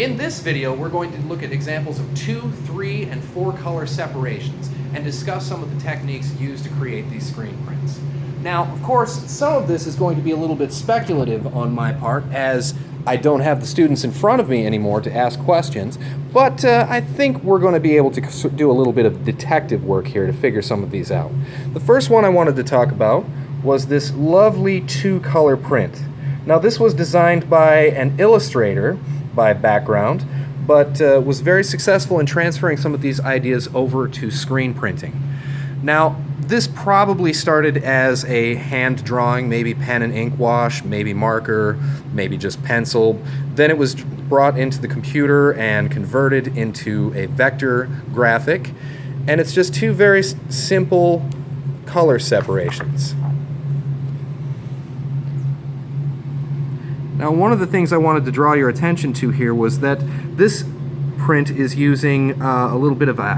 In this video, we're going to look at examples of 2, 3, and 4 color separations and discuss some of the techniques used to create these screen prints. Now, of course, some of this is going to be a little bit speculative on my part, as I don't have the students in front of me anymore to ask questions, but I think we're going to be able to do a little bit of detective work here to figure some of these out. The first one I wanted to talk about was this lovely 2-color print. Now, this was designed by an illustrator by background, but was very successful in transferring some of these ideas over to screen printing. Now, this probably started as a hand drawing, maybe pen and ink wash, maybe marker, maybe just pencil. Then it was brought into the computer and converted into a vector graphic, and it's just 2 very simple color separations. Now, one of the things I wanted to draw your attention to here was that this print is using a little bit of a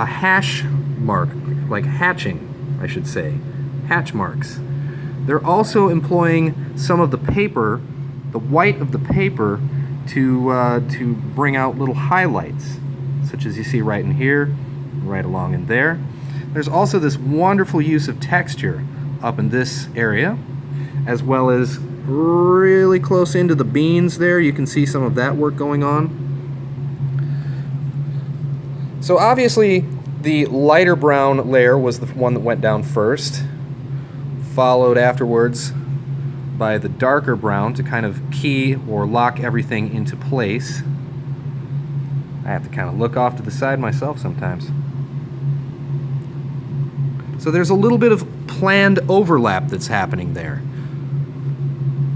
hash mark, like hatching, I should say, hatch marks. They're also employing some of the paper, the white of the paper, to bring out little highlights, such as you see right in here, right along in there. There's also this wonderful use of texture up in this area, as well as really close into the beans there. You can see some of that work going on. So obviously the lighter brown layer was the one that went down first, followed afterwards by the darker brown to kind of key or lock everything into place. I have to kind of look off to the side myself sometimes. So there's a little bit of planned overlap that's happening there.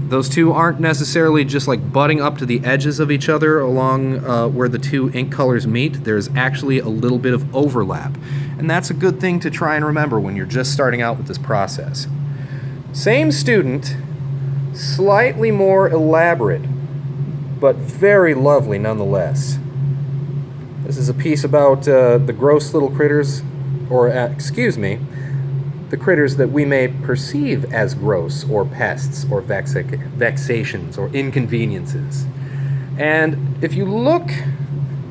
Those two aren't necessarily just like butting up to the edges of each other along where the 2 ink colors meet. There's actually a little bit of overlap. And that's a good thing to try and remember when you're just starting out with this process. Same student, slightly more elaborate, but very lovely nonetheless. This is a piece about the gross little critters, or the critters that we may perceive as gross, or pests, or vexations, or inconveniences. And if you look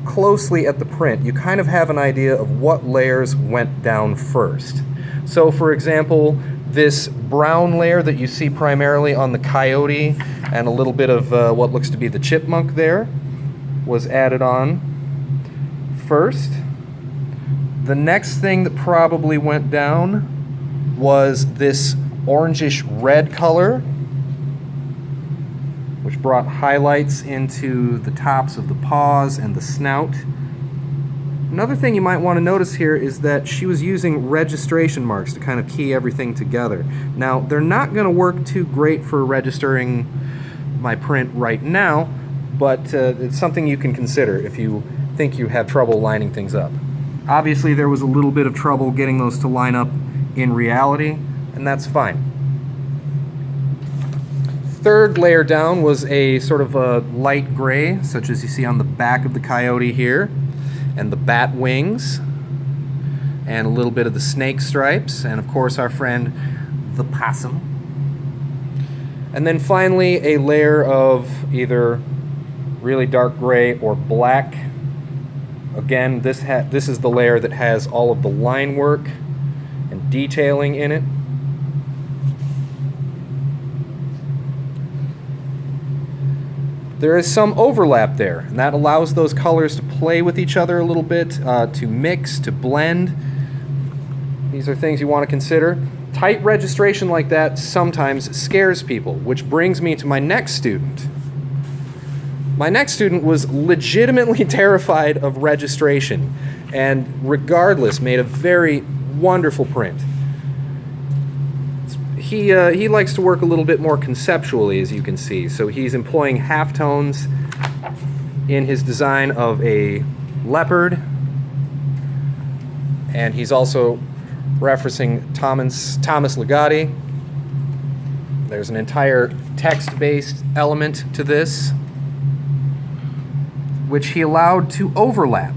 closely at the print, you kind of have an idea of what layers went down first. So, for example, this brown layer that you see primarily on the coyote and a little bit of what looks to be the chipmunk there was added on first. The next thing that probably went down was this orangish red color, which brought highlights into the tops of the paws and the snout. Another thing you might want to notice here is that she was using registration marks to kind of key everything together. Now, they're not going to work too great for registering my print right now, but it's something you can consider if you think you have trouble lining things up. Obviously, there was a little bit of trouble getting those to line up in reality, and that's fine. Third layer down was a sort of a light gray, such as you see on the back of the coyote here, and the bat wings, and a little bit of the snake stripes, and of course our friend the possum. And then finally a layer of either really dark gray or black. Again, this is the layer that has all of the line work and detailing in it. There is some overlap there, and that allows those colors to play with each other a little bit, to mix, to blend. These are things you want to consider. Tight registration like that sometimes scares people, which brings me to my next student. My next student was legitimately terrified of registration, and regardless made a very wonderful print. He likes to work a little bit more conceptually, as you can see. So he's employing halftones in his design of a leopard, and he's also referencing Thomas Ligotti. There's an entire text-based element to this, which he allowed to overlap.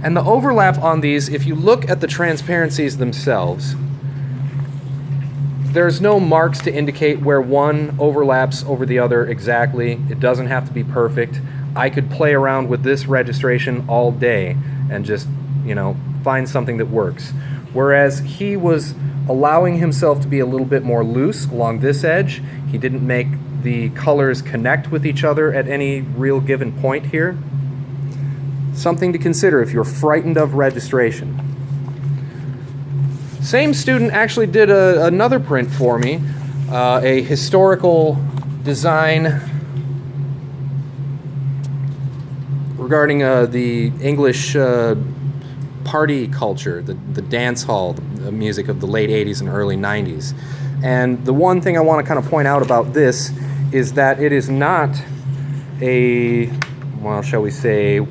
And the overlap on these, if you look at the transparencies themselves, there's no marks to indicate where one overlaps over the other exactly. It doesn't have to be perfect, I could play around with this registration all day and just, find something that works. Whereas he was allowing himself to be a little bit more loose along this edge. He didn't make the colors connect with each other at any real given point here. Something to consider if you're frightened of registration. Same student actually did another print for me, a historical design regarding the English party culture, the dance hall, the music of the late 80s and early 90s. And the one thing I want to kind of point out about this is that it is not a, well, shall we say,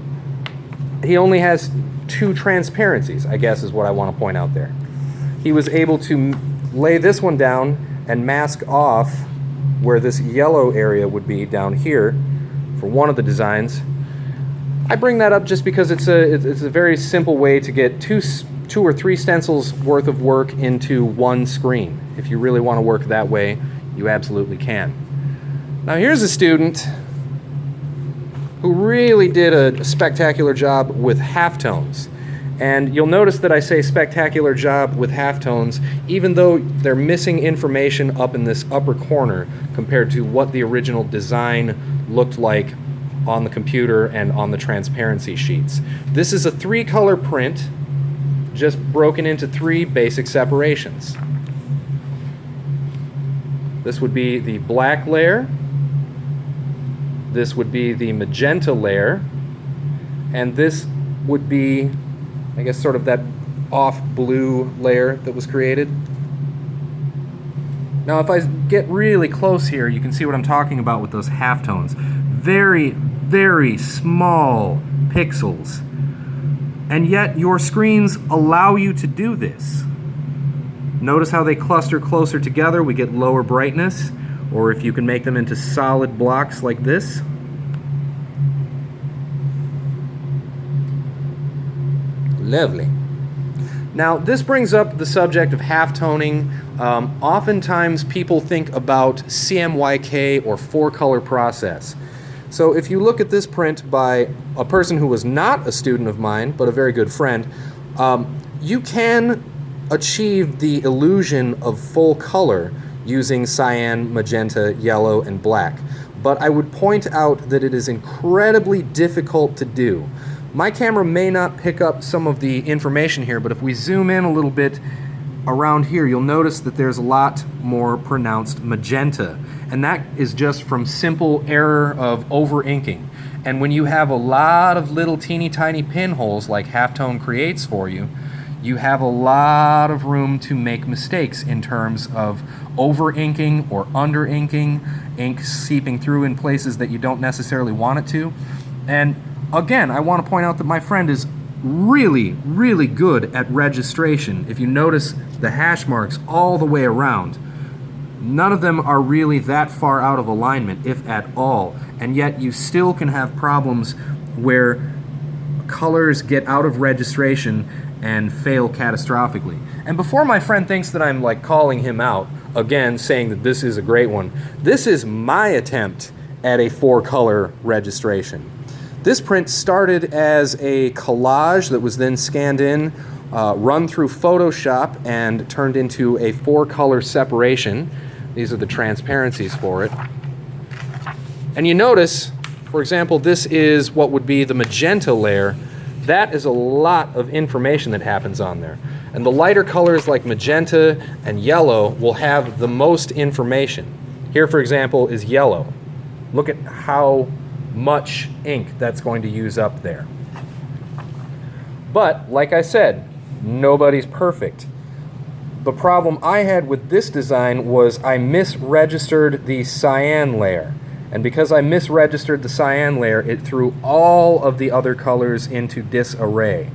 he only has 2 transparencies, I guess is what I want to point out there. He was able to lay this one down and mask off where this yellow area would be down here for one of the designs. I bring that up just because it's a very simple way to get two or three stencils worth of work into one screen. If you really want to work that way, you absolutely can. Now here's a student who really did a spectacular job with halftones. And you'll notice that I say spectacular job with halftones, even though they're missing information up in this upper corner compared to what the original design looked like on the computer and on the transparency sheets. This is a 3-color print, just broken into 3 basic separations. This would be the black layer, this would be the magenta layer, and this would be, I guess, sort of that off blue layer that was created. Now if I get really close here, you can see what I'm talking about with those halftones. Very, very small pixels. And yet your screens allow you to do this. Notice how they cluster closer together, we get lower brightness, or if you can make them into solid blocks like this. Lovely. Now this brings up the subject of halftoning. Oftentimes people think about CMYK or 4-color process. So if you look at this print by a person who was not a student of mine, but a very good friend, you can achieve the illusion of full color using cyan, magenta, yellow, and black. But I would point out that it is incredibly difficult to do. My camera may not pick up some of the information here, but if we zoom in a little bit around here, you'll notice that there's a lot more pronounced magenta. And that is just from simple error of over-inking. And when you have a lot of little teeny tiny pinholes like halftone creates for you, you have a lot of room to make mistakes in terms of over-inking or under-inking, ink seeping through in places that you don't necessarily want it to. And again, I want to point out that my friend is really, really good at registration. If you notice the hash marks all the way around, none of them are really that far out of alignment, if at all. And yet you still can have problems where colors get out of registration and fail catastrophically. And before my friend thinks that I'm like calling him out, again saying that this is a great one, this is my attempt at a 4-color registration. This print started as a collage that was then scanned in, run through Photoshop, and turned into a 4-color separation. These are the transparencies for it. And you notice, for example, this is what would be the magenta layer. That is a lot of information that happens on there. And the lighter colors like magenta and yellow will have the most information. Here, for example, is yellow. Look at how much ink that's going to use up there. But, like I said, nobody's perfect. The problem I had with this design was I misregistered the cyan layer. And because I misregistered the cyan layer, it threw all of the other colors into disarray.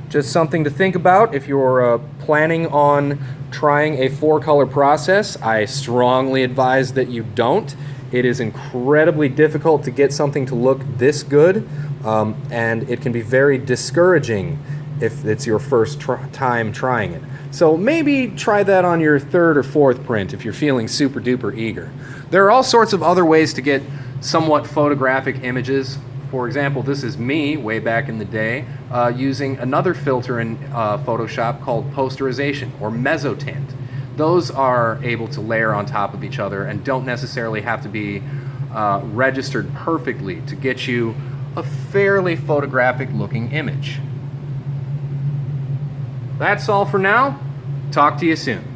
Just something to think about if you're planning on trying a 4-color process. I strongly advise that you don't. It is incredibly difficult to get something to look this good, and it can be very discouraging if it's your first time trying it. So maybe try that on your third or fourth print if you're feeling super duper eager. There are all sorts of other ways to get somewhat photographic images. For example, this is me way back in the day using another filter in Photoshop called posterization or mezzotint. Those are able to layer on top of each other and don't necessarily have to be registered perfectly to get you a fairly photographic looking image. That's all for now. Talk to you soon.